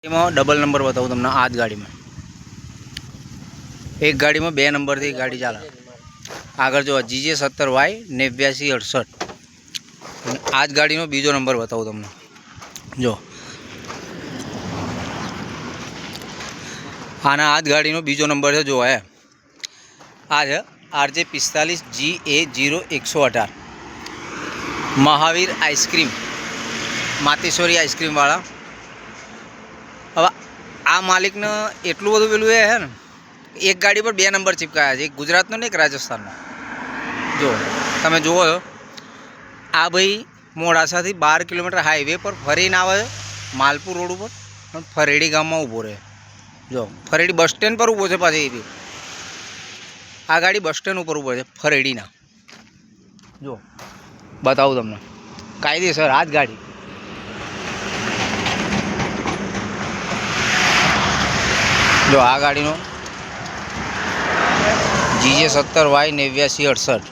એમાં double number બતાવું તમને આ જ ગાડીમાં એક ગાડીમાં 2 નંબરથી ગાડી ચાલે આગળ જો GJ70Y8968 આ જ ગાડીનો બીજો નંબર બતાવું તમને જો આના આ જ ગાડીનો બીજો નંબર છે જો હે આ છે RJ45GA0118 મહાવીર આઈસ્ક્રીમ માતેશ્વરી આઈસ્ક્રીમવાળા। હવે આ માલિકને એટલું બધું પેલું એ હે ને એક ગાડી પર 2 નંબર ચિપકાયા છે, એક ગુજરાતનો ને એક રાજસ્થાનનો। જો તમે જુઓ છો આ ભાઈ મોડાસાથી 12 કિલોમીટર હાઈવે પર ફરીને આવે છે માલપુર રોડ ઉપર અને ફરેડી ગામમાં ઊભો રહે। જો ફરેડી બસ સ્ટેન્ડ પર ઊભો છે પાછી એ બી આ ગાડી બસ સ્ટેન્ડ ઉપર ઊભો છે ફરેડીના। જો બતાવું તમને કાયદેસર આ જ ગાડી જો આ ગાડીનો GJ70Y8968।